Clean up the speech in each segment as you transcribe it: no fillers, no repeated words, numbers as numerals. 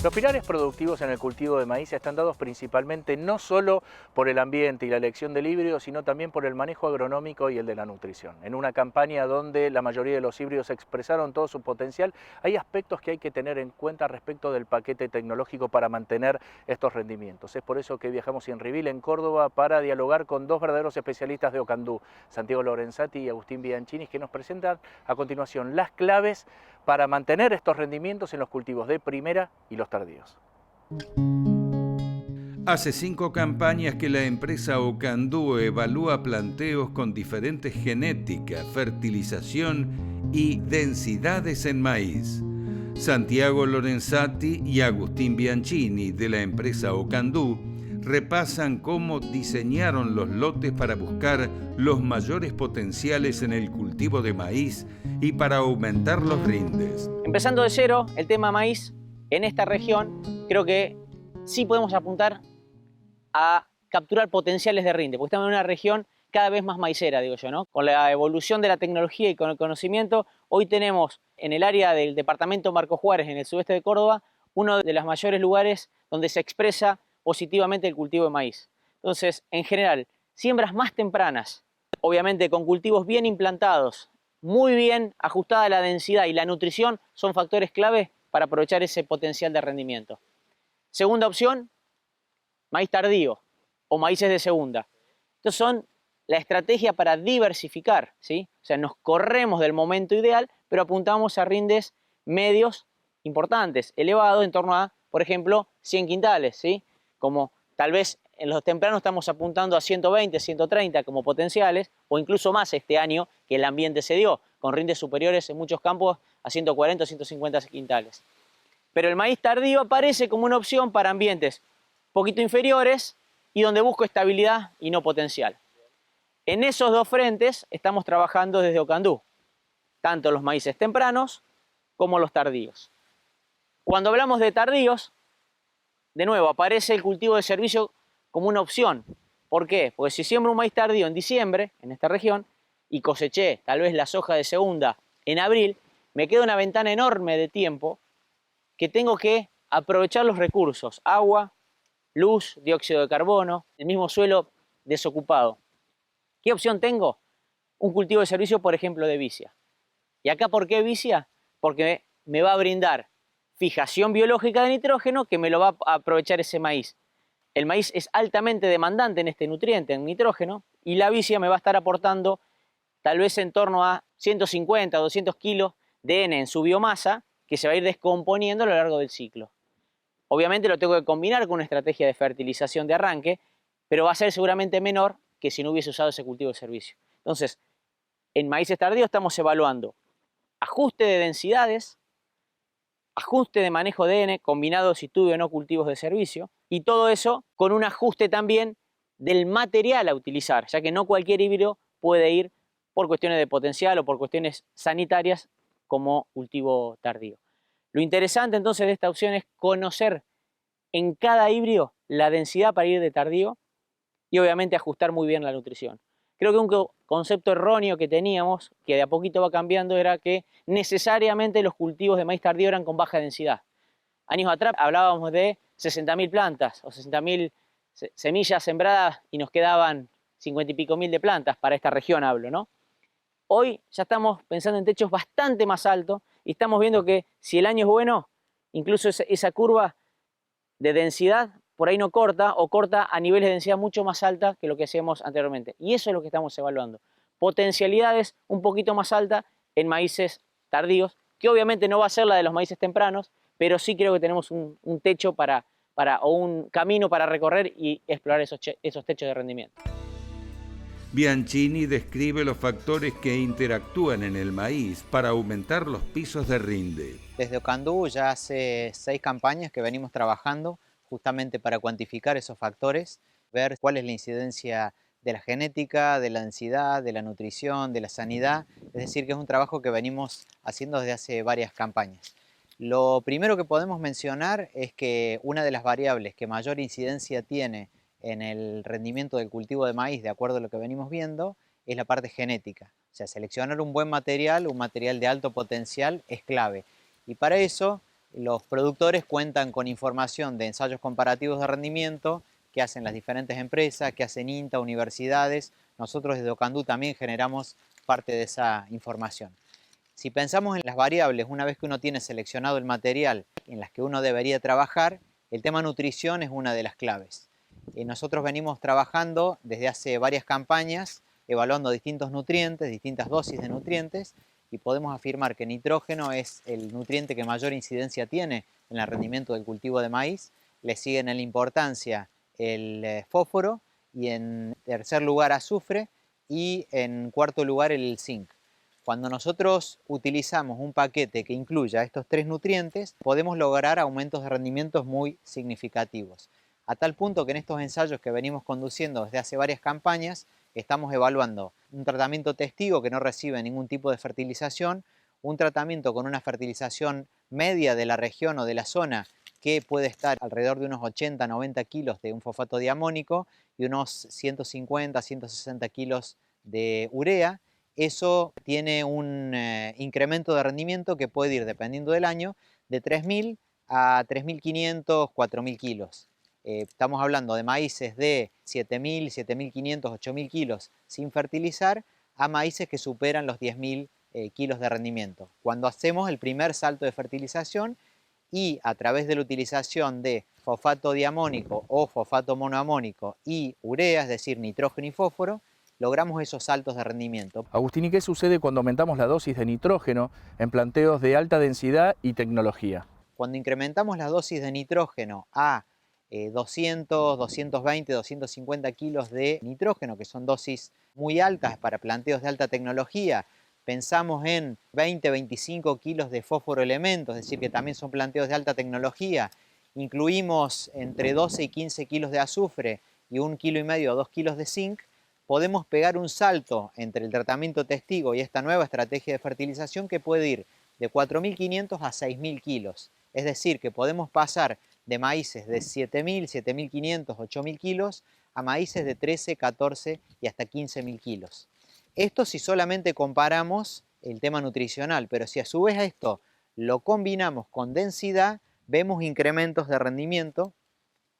Los pilares productivos en el cultivo de maíz están dados principalmente no solo por el ambiente y la elección del híbrido, sino también por el manejo agronómico y el de la nutrición. En una campaña donde la mayoría de los híbridos expresaron todo su potencial, hay aspectos que hay que tener en cuenta respecto del paquete tecnológico para mantener estos rendimientos. Es por eso que viajamos a Inrivil, en Córdoba, para dialogar con dos verdaderos especialistas de Ocandú, Santiago Lorenzati y Agustín Bianchini, que nos presentan a continuación las claves para mantener estos rendimientos en los cultivos de primera y los tardíos. Hace 5 campañas que la empresa Ocandú evalúa planteos con diferentes genéticas, fertilización y densidades en maíz. Santiago Lorenzati y Agustín Bianchini, de la empresa Ocandú, repasan cómo diseñaron los lotes para buscar los mayores potenciales en el cultivo de maíz y para aumentar los rindes. Empezando de cero, el tema maíz, en esta región, creo que sí podemos apuntar a capturar potenciales de rinde, porque estamos en una región cada vez más maicera, digo yo, ¿no? Con la evolución de la tecnología y con el conocimiento, hoy tenemos en el área del departamento Marcos Juárez, en el sudeste de Córdoba, uno de los mayores lugares donde se expresa positivamente el cultivo de maíz. Entonces, en general, siembras más tempranas, obviamente con cultivos bien implantados, muy bien ajustada la densidad y la nutrición, son factores clave para aprovechar ese potencial de rendimiento. Segunda opción, maíz tardío o maíces de segunda. Estos son la estrategia para diversificar, ¿sí? O sea, nos corremos del momento ideal, pero apuntamos a rindes medios importantes, elevados, en torno a, por ejemplo, 100 quintales, ¿sí? Como tal vez en los tempranos estamos apuntando a 120, 130 como potenciales, o incluso más este año que el ambiente se dio, con rindes superiores en muchos campos a 140 o 150 quintales. Pero el maíz tardío aparece como una opción para ambientes poquito inferiores y donde busco estabilidad y no potencial. En esos dos frentes estamos trabajando desde Ocandú, tanto los maíces tempranos como los tardíos. Cuando hablamos de tardíos, de nuevo aparece el cultivo de servicio como una opción. ¿Por qué? Porque si siembro un maíz tardío en diciembre, en esta región, y coseché tal vez la soja de segunda en abril, me queda una ventana enorme de tiempo que tengo que aprovechar los recursos, agua, luz, dióxido de carbono, el mismo suelo desocupado. ¿Qué opción tengo? Un cultivo de servicio, por ejemplo, de vicia. ¿Y acá por qué vicia? Porque me va a brindar fijación biológica de nitrógeno que me lo va a aprovechar ese maíz. El maíz es altamente demandante en este nutriente, en nitrógeno, y la vicia me va a estar aportando tal vez en torno a 150 o 200 kilos de N en su biomasa, que se va a ir descomponiendo a lo largo del ciclo. Obviamente lo tengo que combinar con una estrategia de fertilización de arranque, pero va a ser seguramente menor que si no hubiese usado ese cultivo de servicio. Entonces, en maíces tardíos estamos evaluando ajuste de densidades, ajuste de manejo de N, combinado si tuve o no cultivos de servicio, y todo eso con un ajuste también del material a utilizar, ya que no cualquier híbrido puede ir por cuestiones de potencial o por cuestiones sanitarias como cultivo tardío. Lo interesante entonces de esta opción es conocer en cada híbrido la densidad para ir de tardío y obviamente ajustar muy bien la nutrición. Creo que un concepto erróneo que teníamos, que de a poquito va cambiando, era que necesariamente los cultivos de maíz tardío eran con baja densidad. Años atrás hablábamos de 60.000 plantas o 60.000 semillas sembradas y nos quedaban 50 y pico mil de plantas, para esta región hablo, ¿no? Hoy ya estamos pensando en techos bastante más altos y estamos viendo que si el año es bueno, incluso esa curva de densidad por ahí no corta o corta a niveles de densidad mucho más alta que lo que hacíamos anteriormente. Y eso es lo que estamos evaluando. Potencialidades un poquito más altas en maíces tardíos, que obviamente no va a ser la de los maíces tempranos, pero sí creo que tenemos un techo o un camino para recorrer y explorar esos techos de rendimiento. Bianchini describe los factores que interactúan en el maíz para aumentar los pisos de rinde. Desde Ocandú ya hace 6 campañas que venimos trabajando justamente para cuantificar esos factores, ver cuál es la incidencia de la genética, de la densidad, de la nutrición, de la sanidad. Es decir, que es un trabajo que venimos haciendo desde hace varias campañas. Lo primero que podemos mencionar es que una de las variables que mayor incidencia tiene en el rendimiento del cultivo de maíz, de acuerdo a lo que venimos viendo, es la parte genética. O sea, seleccionar un buen material, un material de alto potencial, es clave. Y para eso Los productores cuentan con información de ensayos comparativos de rendimiento que hacen las diferentes empresas, que hacen INTA, universidades. Nosotros desde Ocandú también generamos parte de esa información. Si pensamos en las variables, una vez que uno tiene seleccionado el material en las que uno debería trabajar, el tema nutrición es una de las claves. Nosotros venimos trabajando desde hace varias campañas, evaluando distintos nutrientes, distintas dosis de nutrientes, y podemos afirmar que nitrógeno es el nutriente que mayor incidencia tiene en el rendimiento del cultivo de maíz. Le siguen en la importancia el fósforo, y en tercer lugar azufre, y en cuarto lugar el zinc. Cuando nosotros utilizamos un paquete que incluya estos tres nutrientes, podemos lograr aumentos de rendimientos muy significativos. A tal punto que en estos ensayos que venimos conduciendo desde hace varias campañas, estamos evaluando un tratamiento testigo que no recibe ningún tipo de fertilización, un tratamiento con una fertilización media de la región o de la zona que puede estar alrededor de unos 80-90 kilos de un fosfato diamónico y unos 150-160 kilos de urea. Eso tiene un incremento de rendimiento que puede ir, dependiendo del año, de 3.000 a 3.500, 4.000 kilos. Estamos hablando de maíces de 7.000, 7.500, 8.000 kilos sin fertilizar, a maíces que superan los 10.000 kilos de rendimiento. Cuando hacemos el primer salto de fertilización y a través de la utilización de fosfato diamónico o fosfato monoamónico y urea, es decir, nitrógeno y fósforo, logramos esos saltos de rendimiento. Agustín, ¿y qué sucede cuando aumentamos la dosis de nitrógeno en planteos de alta densidad y tecnología? Cuando incrementamos la dosis de nitrógeno a 200, 220, 250 kilos de nitrógeno, que son dosis muy altas para planteos de alta tecnología, pensamos en 20, 25 kilos de fósforo elemento, es decir, que también son planteos de alta tecnología, incluimos entre 12 y 15 kilos de azufre y 1,5 kilos o 2 kilos de zinc, podemos pegar un salto entre el tratamiento testigo y esta nueva estrategia de fertilización que puede ir de 4.500 a 6.000 kilos. Es decir, que podemos pasar de maíces de 7.000, 7.500, 8.000 kilos a maíces de 13, 14 y hasta 15.000 kilos. Esto si solamente comparamos el tema nutricional, pero si a su vez a esto lo combinamos con densidad, vemos incrementos de rendimiento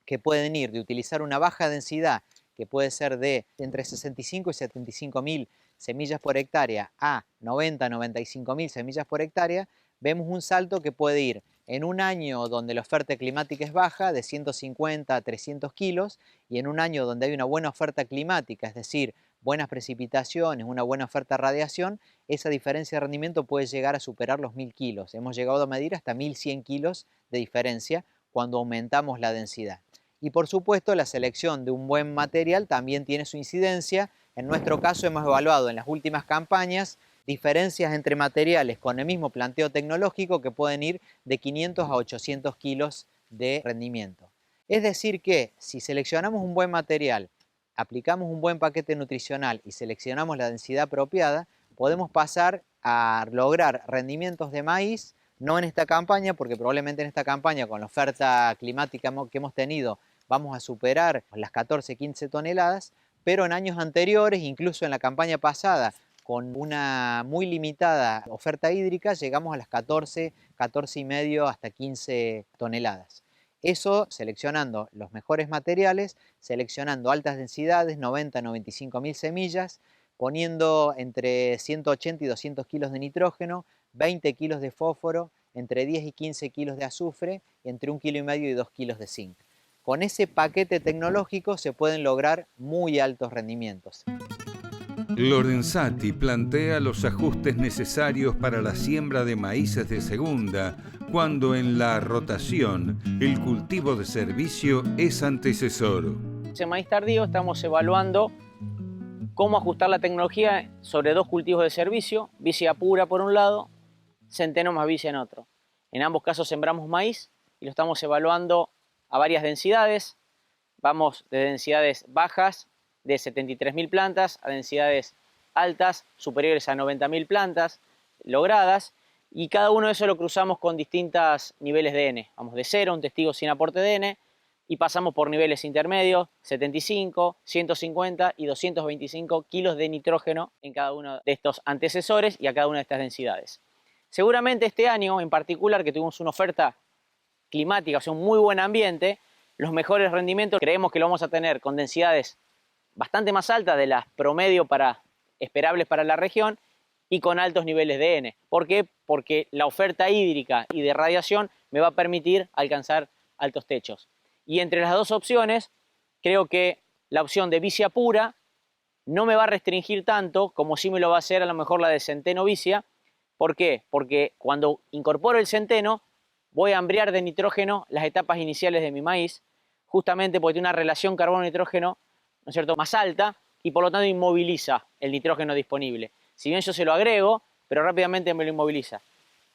que pueden ir de utilizar una baja densidad, que puede ser de entre 65 y 75.000 semillas por hectárea, a 90, 95.000 semillas por hectárea. Vemos un salto que puede ir en un año donde la oferta climática es baja, de 150 a 300 kilos, y en un año donde hay una buena oferta climática, es decir, buenas precipitaciones, una buena oferta de radiación, esa diferencia de rendimiento puede llegar a superar los 1.000 kilos. Hemos llegado a medir hasta 1.100 kilos de diferencia cuando aumentamos la densidad. Y por supuesto, la selección de un buen material también tiene su incidencia. En nuestro caso hemos evaluado en las últimas campañas diferencias entre materiales con el mismo planteo tecnológico que pueden ir de 500 a 800 kilos de rendimiento. Es decir que si seleccionamos un buen material, aplicamos un buen paquete nutricional y seleccionamos la densidad apropiada, podemos pasar a lograr rendimientos de maíz, no en esta campaña, porque probablemente en esta campaña con la oferta climática que hemos tenido vamos a superar las 14, 15 toneladas, pero en años anteriores, incluso en la campaña pasada, con una muy limitada oferta hídrica, llegamos a las 14, 14 y medio hasta 15 toneladas. Eso seleccionando los mejores materiales, seleccionando altas densidades, 90, 95.000 semillas, poniendo entre 180 y 200 kilos de nitrógeno, 20 kilos de fósforo, entre 10 y 15 kilos de azufre, entre 1,5 kilos y 2 kilos de zinc. Con ese paquete tecnológico se pueden lograr muy altos rendimientos. Lorenzati plantea los ajustes necesarios para la siembra de maíces de segunda, cuando en la rotación el cultivo de servicio es antecesor. Ese maíz tardío estamos evaluando cómo ajustar la tecnología sobre dos cultivos de servicio, vicia pura por un lado, centeno más vicia en otro. En ambos casos sembramos maíz y lo estamos evaluando a varias densidades. Vamos de densidades bajas de 73.000 plantas a densidades altas superiores a 90.000 plantas logradas, y cada uno de esos lo cruzamos con distintos niveles de N. Vamos de 0, un testigo sin aporte de N, y pasamos por niveles intermedios, 75, 150 y 225 kilos de nitrógeno en cada uno de estos antecesores y a cada una de estas densidades. Seguramente este año en particular, que tuvimos una oferta climática, o sea, un muy buen ambiente, los mejores rendimientos creemos que lo vamos a tener con densidades bastante más altas de las promedio esperables para la región y con altos niveles de N. ¿Por qué? Porque la oferta hídrica y de radiación me va a permitir alcanzar altos techos. Y entre las dos opciones, creo que la opción de vicia pura no me va a restringir tanto como sí me lo va a hacer a lo mejor la de centeno vicia. ¿Por qué? Porque cuando incorporo el centeno, voy a ampliar de nitrógeno las etapas iniciales de mi maíz, justamente porque tiene una relación carbono-nitrógeno, ¿no es cierto?, más alta, y por lo tanto inmoviliza el nitrógeno disponible. Si bien yo se lo agrego, pero rápidamente me lo inmoviliza.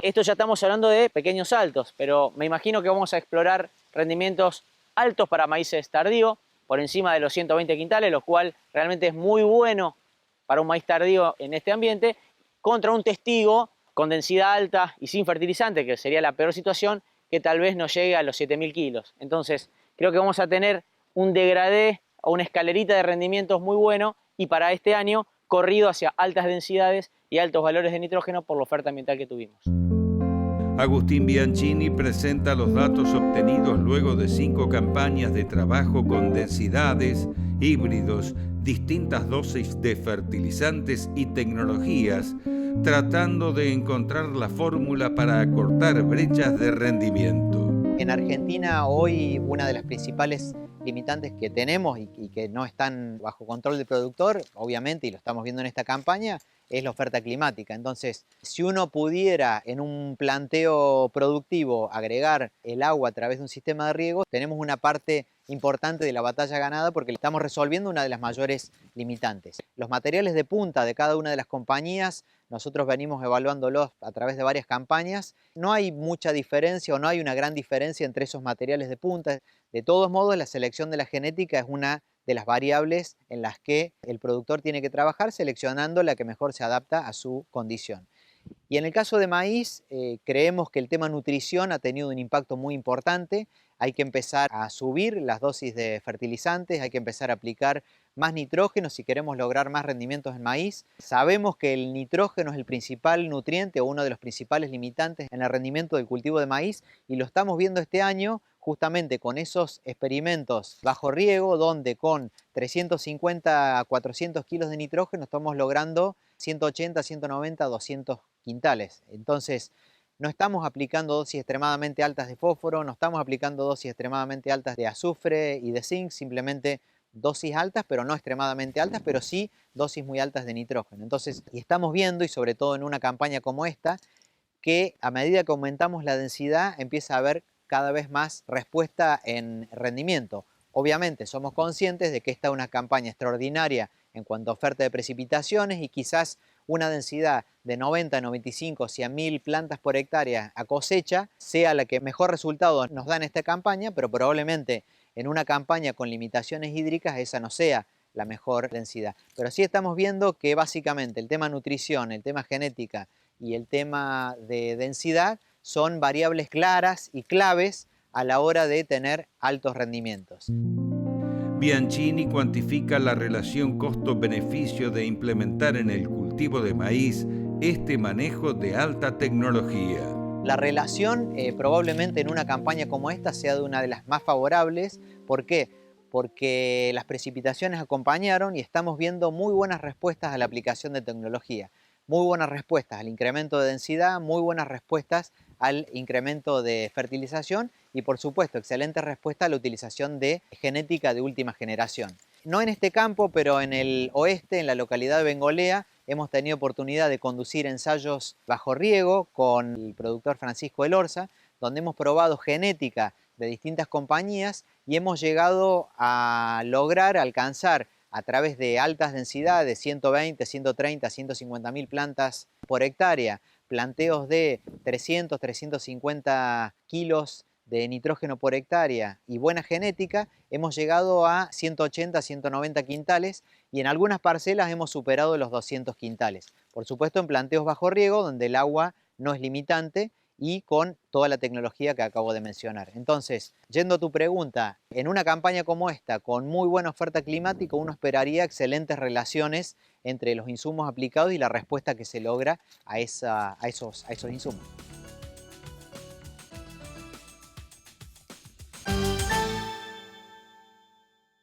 Esto ya estamos hablando de pequeños saltos, pero me imagino que vamos a explorar rendimientos altos para maíces tardío, por encima de los 120 quintales, lo cual realmente es muy bueno para un maíz tardío en este ambiente, contra un testigo con densidad alta y sin fertilizante, que sería la peor situación, que tal vez no llegue a los 7.000 kilos. Entonces, creo que vamos a tener un degradé o una escalerita de rendimientos muy bueno, y para este año corrido hacia altas densidades y altos valores de nitrógeno por la oferta ambiental que tuvimos. Agustín Bianchini presenta los datos obtenidos luego de 5 campañas de trabajo con densidades, híbridos, distintas dosis de fertilizantes y tecnologías, tratando de encontrar la fórmula para acortar brechas de rendimiento. En Argentina hoy una de las principales limitantes que tenemos y que no están bajo control del productor, obviamente, y lo estamos viendo en esta campaña, es la oferta climática. Entonces, si uno pudiera en un planteo productivo agregar el agua a través de un sistema de riego, tenemos una parte importante de la batalla ganada porque estamos resolviendo una de las mayores limitantes. Los materiales de punta de cada una de las compañías, nosotros venimos evaluándolos a través de varias campañas. No hay mucha diferencia o no hay una gran diferencia entre esos materiales de punta. De todos modos, la selección de la genética es una de las variables en las que el productor tiene que trabajar, seleccionando la que mejor se adapta a su condición. Y en el caso de maíz, creemos que el tema nutrición ha tenido un impacto muy importante. Hay que empezar a subir las dosis de fertilizantes, hay que empezar a aplicar más nitrógeno si queremos lograr más rendimientos en maíz. Sabemos que el nitrógeno es el principal nutriente o uno de los principales limitantes en el rendimiento del cultivo de maíz, y lo estamos viendo este año justamente con esos experimentos bajo riego, donde con 350 a 400 kilos de nitrógeno estamos logrando 180, 190, 200 quintales. Entonces, no estamos aplicando dosis extremadamente altas de fósforo, no estamos aplicando dosis extremadamente altas de azufre y de zinc, simplemente dosis altas, pero no extremadamente altas, pero sí dosis muy altas de nitrógeno. Entonces, y estamos viendo, y sobre todo en una campaña como esta, que a medida que aumentamos la densidad, empieza a haber cada vez más respuesta en rendimiento. Obviamente somos conscientes de que esta es una campaña extraordinaria en cuanto a oferta de precipitaciones, y quizás una densidad de 90, 95, 100.000 plantas por hectárea a cosecha sea la que mejor resultado nos da en esta campaña, pero probablemente en una campaña con limitaciones hídricas esa no sea la mejor densidad. Pero sí estamos viendo que básicamente el tema nutrición, el tema genética y el tema de densidad son variables claras y claves a la hora de tener altos rendimientos. Bianchini cuantifica la relación costo-beneficio de implementar en el cultivo de maíz este manejo de alta tecnología. La relación probablemente en una campaña como esta sea de una de las más favorables. ¿Por qué? Porque las precipitaciones acompañaron y estamos viendo muy buenas respuestas a la aplicación de tecnología. Muy buenas respuestas al incremento de densidad, muy buenas respuestas al incremento de fertilización y, por supuesto, excelente respuesta a la utilización de genética de última generación. No en este campo, pero en el oeste, en la localidad de Bengolea, hemos tenido oportunidad de conducir ensayos bajo riego con el productor Francisco Elorza, donde hemos probado genética de distintas compañías y hemos llegado a lograr alcanzar a través de altas densidades, 120, 130, 150.000 plantas por hectárea, planteos de 300, 350 kilos de nitrógeno por hectárea y buena genética, hemos llegado a 180, 190 quintales y en algunas parcelas hemos superado los 200 quintales. Por supuesto en planteos bajo riego, donde el agua no es limitante y con toda la tecnología que acabo de mencionar. Entonces, yendo a tu pregunta, en una campaña como esta, con muy buena oferta climática, uno esperaría excelentes relaciones entre los insumos aplicados y la respuesta que se logra a esos insumos.